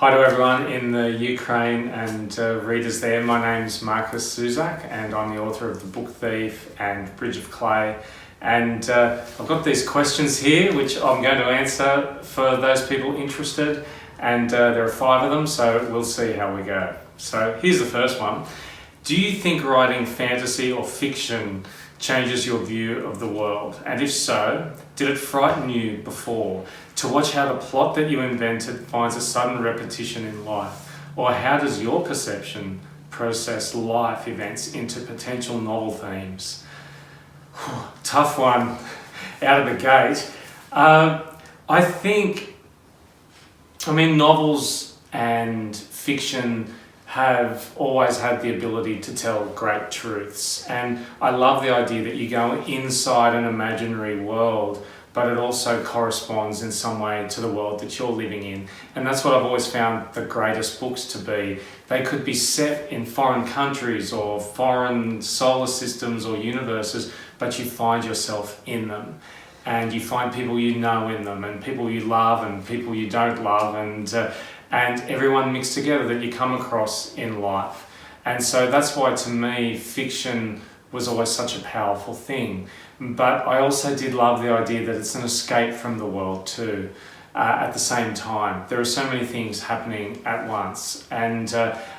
Hi to everyone in the Ukraine and readers there. My name is Markus Zuzak and I'm the author of The Book Thief and Bridge of Clay. And I've got these questions here which I'm going to answer for those people interested. And there are 5 of them, so we'll see how we go. So here's the first one. Do you think writing fantasy or fiction changes your view of the world? And if so, did it frighten you before to watch how the plot that you invented finds a sudden repetition in life? Or how does your perception process life events into potential novel themes? Tough one out of the gate. Novels and fiction have always had the ability to tell great truths, and I love the idea that you go inside an imaginary world, but it also corresponds in some way to the world that you're living in. And that's what I've always found the greatest books to be. They could be set in foreign countries or foreign solar systems or universes, but you find yourself in them. And you find people you know in them, and people you love and people you don't love, and everyone mixed together that you come across in life. And so that's why, to me, fiction was always such a powerful thing. But I also did love the idea that it's an escape from the world too, at the same time. There are so many things happening at once. And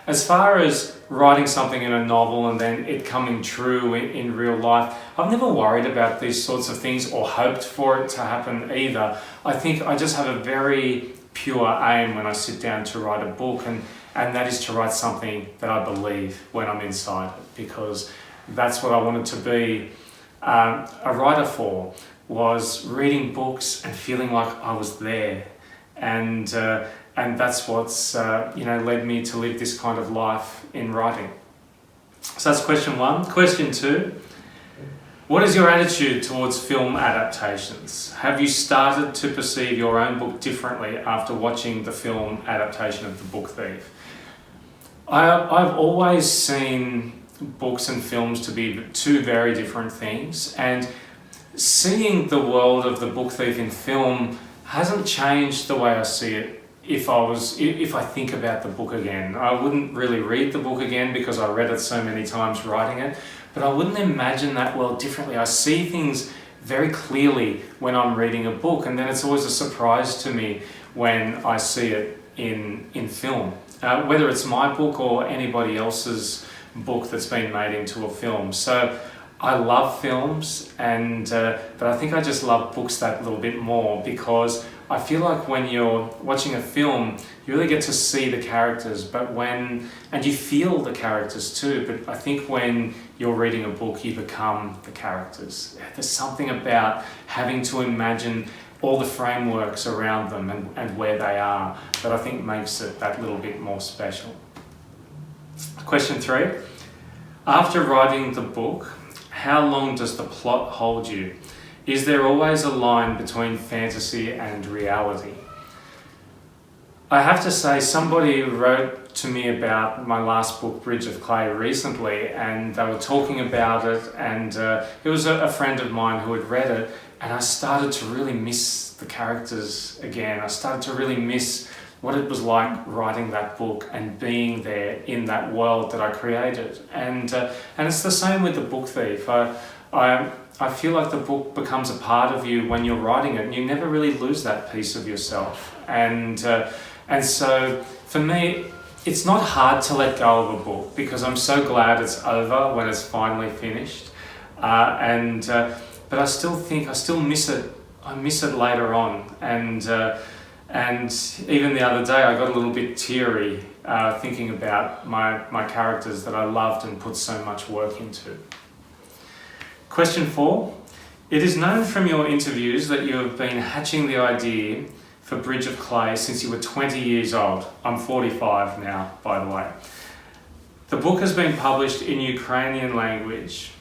as far as writing something in a novel and then it coming true in real life, I've never worried about these sorts of things or hoped for it to happen either. I think I just have a very pure aim when I sit down to write a book, and that is to write something that I believe when I'm inside it, because that's what I wanted to be a writer for, was reading books and feeling like I was there, and that's what's led me to live this kind of life in writing. So that's question 1. Question 2. What is your attitude towards film adaptations? Have you started to perceive your own book differently after watching the film adaptation of The Book Thief? I've always seen books and films to be 2 very different things, and seeing the world of The Book Thief in film hasn't changed the way I see it. If I think about the book again, I wouldn't really read the book again because I read it so many times writing it, but I wouldn't imagine that world differently. I see things very clearly when I'm reading a book, and then it's always a surprise to me when I see it in film, whether it's my book or anybody else's book that's been made into a film. So I love films, but I think I just love books that little bit more, because I feel like when you're watching a film, you really get to see the characters, and you feel the characters too. But I think when you're reading a book, you become the characters. There's something about having to imagine all the frameworks around them and where they are that I think makes it that little bit more special. Question 3. After writing the book, how long does the plot hold you? Is there always a line between fantasy and reality? I have to say, somebody wrote to me about my last book, Bridge of Clay, recently, and they were talking about it, and it was a friend of mine who had read it, and I started to really miss the characters again. I started to really miss what it was like writing that book and being there in that world that I created. And it's the same with The Book Thief. I feel like the book becomes a part of you when you're writing it, and you never really lose that piece of yourself. And so for me, it's not hard to let go of a book, because I'm so glad it's over when it's finally finished. But I still miss it. I miss it later on. And even the other day, I got a little bit teary thinking about my characters that I loved and put so much work into. Question 4. It is known from your interviews that you have been hatching the idea for Bridge of Clay since you were 20 years old. I'm 45 now, by the way. The book has been published in Ukrainian language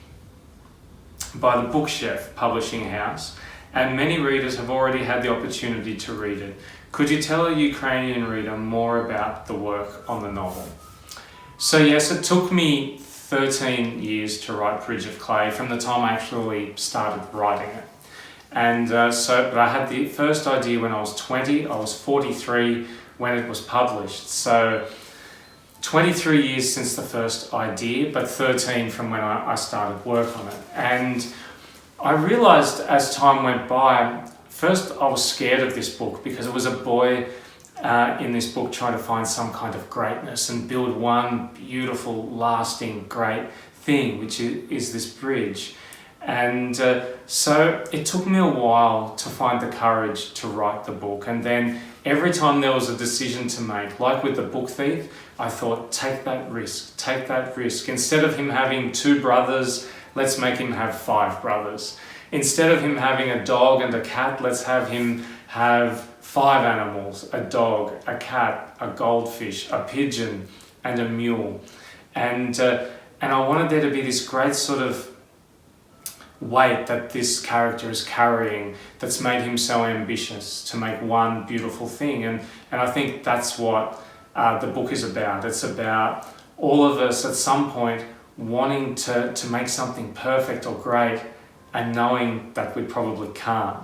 by the BookChef publishing house, and many readers have already had the opportunity to read it. Could you tell a Ukrainian reader more about the work on the novel? So yes, it took me 13 years to write Bridge of Clay from the time I actually started writing it. And but I had the first idea when I was 20. I was 43 when it was published. So 23 years since the first idea, but 13 from when I started work on it. And I realised as time went by, first I was scared of this book because it was a boy in this book trying to find some kind of greatness and build one beautiful, lasting, great thing, which is this bridge. And so it took me a while to find the courage to write the book. And then every time there was a decision to make, like with The Book Thief, I thought, take that risk, take that risk. Instead of him having 2 brothers, let's make him have 5 brothers. Instead of him having a dog and a cat, let's have him have 5 animals, a dog, a cat, a goldfish, a pigeon, and a mule. And I wanted there to be this great sort of weight that this character is carrying that's made him so ambitious to make one beautiful thing. And I think that's what the book is about. It's about all of us at some point wanting to make something perfect or great and knowing that we probably can't,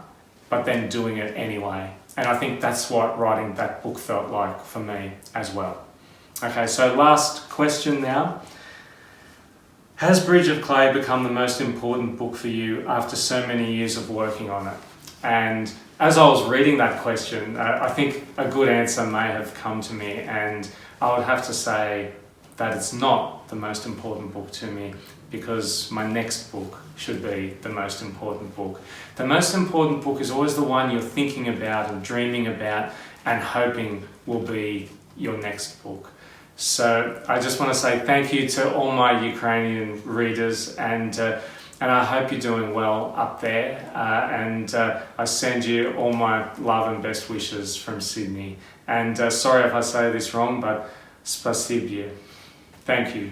but then doing it anyway. And I think that's what writing that book felt like for me as well. Okay, so last question now. Has Bridge of Clay become the most important book for you after so many years of working on it? And as I was reading that question, I think a good answer may have come to me, and I would have to say that it's not the most important book to me, because my next book should be the most important book. The most important book is always the one you're thinking about and dreaming about and hoping will be your next book. So I just want to say thank you to all my Ukrainian readers, and I hope you're doing well up there, and I send you all my love and best wishes from Sydney. And sorry if I say this wrong, but spasibo. Thank you.